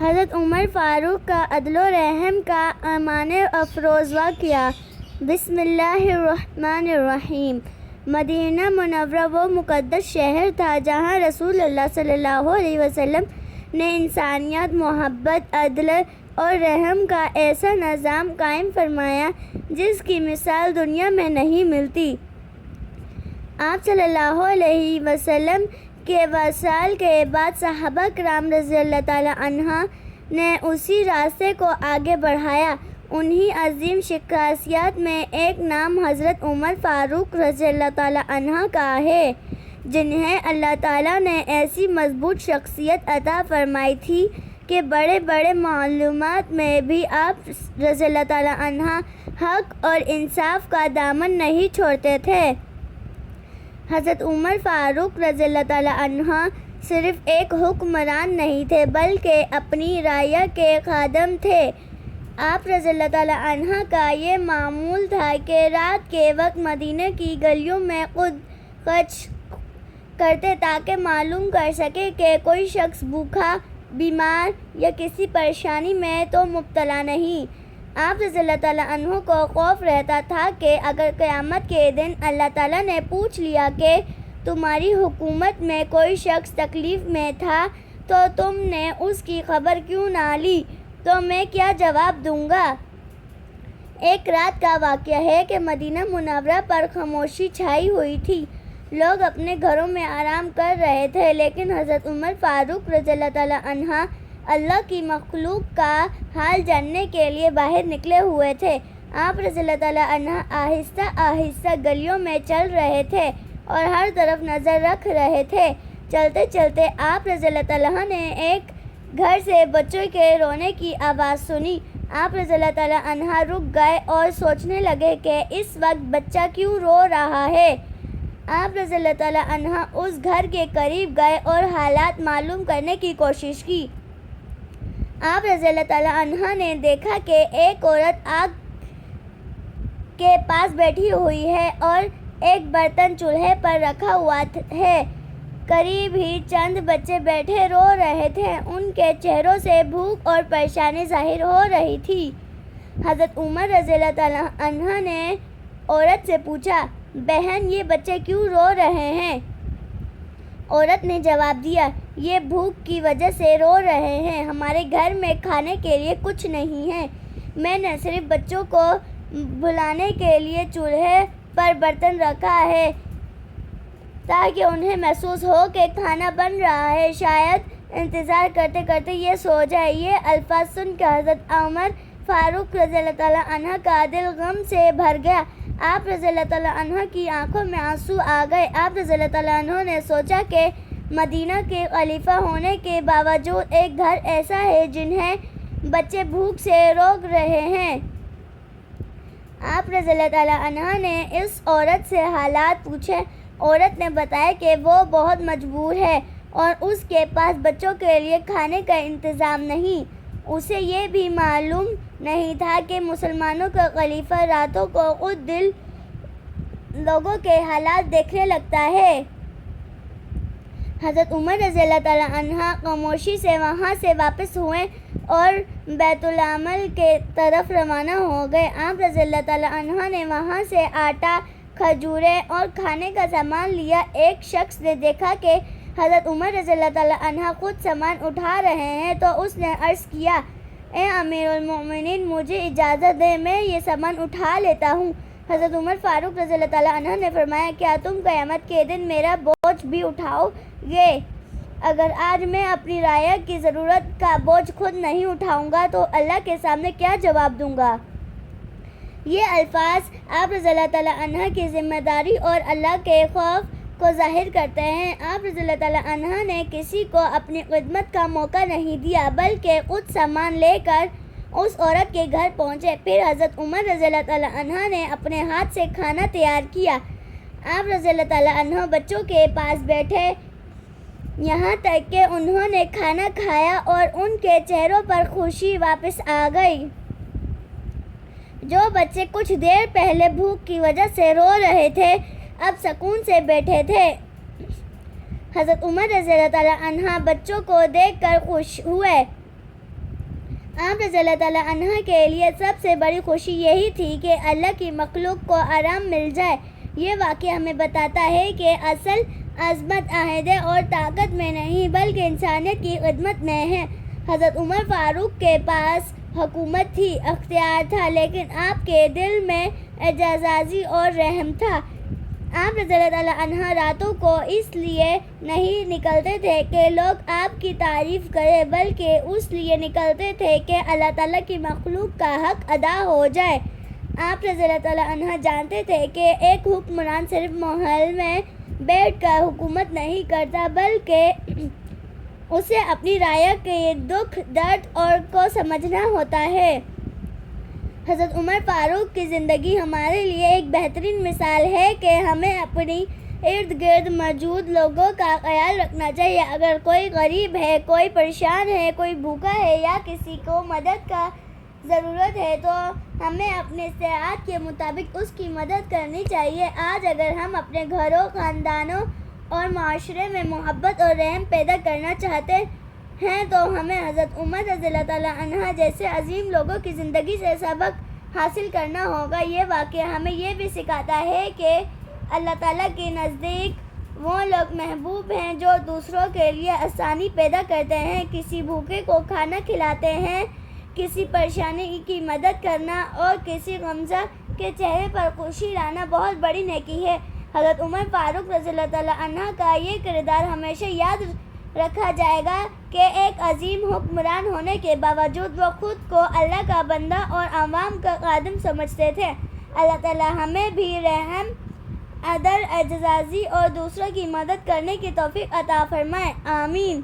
حضرت عمر فاروق کا عدل و رحم کا ایمان افروز واقعہ۔ بسم اللہ الرحمن الرحیم۔ مدینہ منورہ وہ مقدس شہر تھا جہاں رسول اللہ صلی اللہ علیہ وسلم نے انسانیت، محبت، عدل اور رحم کا ایسا نظام قائم فرمایا جس کی مثال دنیا میں نہیں ملتی۔ آپ صلی اللہ علیہ وسلم کے وصال کے بعد صحابہ کرام رضی اللہ تعالیٰ عنہ نے اسی راستے کو آگے بڑھایا۔ انہی عظیم شخصیات میں ایک نام حضرت عمر فاروق رضی اللہ تعالیٰ عنہ کا ہے، جنہیں اللہ تعالیٰ نے ایسی مضبوط شخصیت عطا فرمائی تھی کہ بڑے بڑے معاملات میں بھی آپ رضی اللہ تعالیٰ عنہ حق اور انصاف کا دامن نہیں چھوڑتے تھے۔ حضرت عمر فاروق رضی اللہ تعالیٰ عنہ صرف ایک حکمران نہیں تھے بلکہ اپنی رعیہ کے خادم تھے۔ آپ رضی اللہ تعالیٰ عنہ کا یہ معمول تھا کہ رات کے وقت مدینہ کی گلیوں میں خود کش کرتے تاکہ معلوم کر سکے کہ کوئی شخص بھوکا، بیمار یا کسی پریشانی میں تو مبتلا نہیں۔ آپ رضی اللہ تعالیٰ عنہ کو خوف رہتا تھا کہ اگر قیامت کے دن اللہ تعالیٰ نے پوچھ لیا کہ تمہاری حکومت میں کوئی شخص تکلیف میں تھا تو تم نے اس کی خبر کیوں نہ لی تو میں کیا جواب دوں گا۔ ایک رات کا واقعہ ہے کہ مدینہ منورہ پر خاموشی چھائی ہوئی تھی۔ لوگ اپنے گھروں میں آرام کر رہے تھے، لیکن حضرت عمر فاروق رضی اللہ تعالیٰ عنہ اللہ کی مخلوق کا حال جاننے کے لیے باہر نکلے ہوئے تھے۔ آپ رضی اللہ تعالیٰ عنہ آہستہ آہستہ گلیوں میں چل رہے تھے اور ہر طرف نظر رکھ رہے تھے۔ چلتے چلتے آپ رضی اللہ تعالیٰ نے ایک گھر سے بچوں کے رونے کی آواز سنی۔ آپ رضی اللہ تعالیٰ عنہ رک گئے اور سوچنے لگے کہ اس وقت بچہ کیوں رو رہا ہے۔ آپ رضی اللہ تعالیٰ عنہ اس گھر کے قریب گئے اور حالات معلوم کرنے کی کوشش کی۔ آپ رضی اللہ تعالیٰ عنہ نے دیکھا کہ ایک عورت آگ کے پاس بیٹھی ہوئی ہے اور ایک برتن چولہے پر رکھا ہوا ہے۔ قریب ہی چند بچے بیٹھے رو رہے تھے، ان کے چہروں سے بھوک اور پریشانی ظاہر ہو رہی تھی۔ حضرت عمر رضی اللہ تعالیٰ عنہ نے عورت سے پوچھا، بہن یہ بچے کیوں رو رہے ہیں؟ عورت نے جواب دیا، یہ بھوک کی وجہ سے رو رہے ہیں، ہمارے گھر میں کھانے کے لیے کچھ نہیں ہے، میں نے صرف بچوں کو بھلانے کے لیے چولہے پر برتن رکھا ہے تاکہ انہیں محسوس ہو کہ کھانا بن رہا ہے، شاید انتظار کرتے کرتے یہ سو جائے۔ یہ الفاظ سن کر حضرت عمر فاروق رضی اللہ تعالیٰ عنہ کا دل غم سے بھر گیا۔ آپ رضی اللہ تعالیٰ عنہ کی آنکھوں میں آنسو آ گئے۔ آپ رضی اللہ تعالیٰ عنہ نے سوچا کہ مدینہ کے خلیفہ ہونے کے باوجود ایک گھر ایسا ہے جنہیں بچے بھوک سے روگ رہے ہیں۔ آپ رضی اللہ تعالیٰ عنہ نے اس عورت سے حالات پوچھے۔ عورت نے بتایا کہ وہ بہت مجبور ہے اور اس کے پاس بچوں کے لیے کھانے کا انتظام نہیں۔ اسے یہ بھی معلوم نہیں تھا کہ مسلمانوں کا خلیفہ راتوں کو خود دل لوگوں کے حالات دیکھنے لگتا ہے۔ حضرت عمر رضی اللہ تعالیٰ عنہ خاموشی سے وہاں سے واپس ہوئے اور بیت المال کے طرف روانہ ہو گئے۔ آپ رضی اللہ تعالیٰ عنہ نے وہاں سے آٹا، کھجوریں اور کھانے کا سامان لیا۔ ایک شخص نے دیکھا کہ حضرت عمر رضی اللہ تعالیٰ عنہ خود سامان اٹھا رہے ہیں تو اس نے عرض کیا، اے امیر المومنین مجھے اجازت دیں، میں یہ سامان اٹھا لیتا ہوں۔ حضرت عمر فاروق رضی اللہ تعالیٰ عنہ نے فرمایا، کیا تم قیامت کے دن میرا بوجھ بھی اٹھاؤ گے؟ اگر آج میں اپنی رعیہ کی ضرورت کا بوجھ خود نہیں اٹھاؤں گا تو اللہ کے سامنے کیا جواب دوں گا؟ یہ الفاظ آپ رضی اللہ تعالیٰ عنہ کی ذمہ داری اور اللہ کے خوف کو ظاہر کرتے ہیں۔ آپ رضی اللہ تعالیٰ عنہ نے کسی کو اپنی خدمت کا موقع نہیں دیا بلکہ خود سامان لے کر اس عورت کے گھر پہنچے۔ پھر حضرت عمر رضی اللہ تعالیٰ عنہ نے اپنے ہاتھ سے کھانا تیار کیا۔ آپ رضی اللہ تعالیٰ عنہ بچوں کے پاس بیٹھے یہاں تک کہ انہوں نے کھانا کھایا اور ان کے چہروں پر خوشی واپس آ گئی۔ جو بچے کچھ دیر پہلے بھوک کی وجہ سے رو رہے تھے اب سکون سے بیٹھے تھے۔ حضرت عمر رضی اللہ تعالیٰ عنہ بچوں کو دیکھ کر خوش ہوئے۔ آپ رضی اللہ تعالیٰ عنہ کے لیے سب سے بڑی خوشی یہی تھی کہ اللہ کی مخلوق کو آرام مل جائے۔ یہ واقعہ ہمیں بتاتا ہے کہ اصل عظمت عہدے اور طاقت میں نہیں بلکہ انسانیت کی خدمت میں ہے۔ حضرت عمر فاروق کے پاس حکومت تھی، اختیار تھا، لیکن آپ کے دل میں اعجازی اور رحم تھا۔ آپ رضی اللہ تعالیٰ عنہ راتوں کو اس لیے نہیں نکلتے تھے کہ لوگ آپ کی تعریف کریں، بلکہ اس لیے نکلتے تھے کہ اللہ تعالیٰ کی مخلوق کا حق ادا ہو جائے۔ آپ رضی اللہ تعالیٰ عنہ جانتے تھے کہ ایک حکمران صرف محل میں بیٹھ کر حکومت نہیں کرتا بلکہ اسے اپنی رعایا کے دکھ درد اور کو سمجھنا ہوتا ہے۔ حضرت عمر فاروق کی زندگی ہمارے لیے ایک بہترین مثال ہے کہ ہمیں اپنی ارد گرد موجود لوگوں کا خیال رکھنا چاہیے۔ اگر کوئی غریب ہے، کوئی پریشان ہے، کوئی بھوکا ہے یا کسی کو مدد کا ضرورت ہے تو ہمیں اپنے استطاعت کے مطابق اس کی مدد کرنی چاہیے۔ آج اگر ہم اپنے گھروں، خاندانوں اور معاشرے میں محبت اور رحم پیدا کرنا چاہتے ہیں تو ہمیں حضرت عمر رضی اللہ تعالیٰ عنہ جیسے عظیم لوگوں کی زندگی سے سبق حاصل کرنا ہوگا۔ یہ واقعہ ہمیں یہ بھی سکھاتا ہے کہ اللہ تعالیٰ کے نزدیک وہ لوگ محبوب ہیں جو دوسروں کے لیے آسانی پیدا کرتے ہیں، کسی بھوکے کو کھانا کھلاتے ہیں، کسی پریشانی کی مدد کرنا اور کسی غمزدہ کے چہرے پر خوشی لانا بہت بڑی نیکی ہے۔ حضرت عمر فاروق رضی اللہ تعالیٰ عنہ کا یہ کردار ہمیشہ یاد رکھا جائے گا کہ ایک عظیم حکمران ہونے کے باوجود وہ خود کو اللہ کا بندہ اور عوام کا خادم سمجھتے تھے۔ اللہ تعالیٰ ہمیں بھی رحم، عدل، اعجازی اور دوسروں کی مدد کرنے کی توفیق عطا فرمائے۔ آمین۔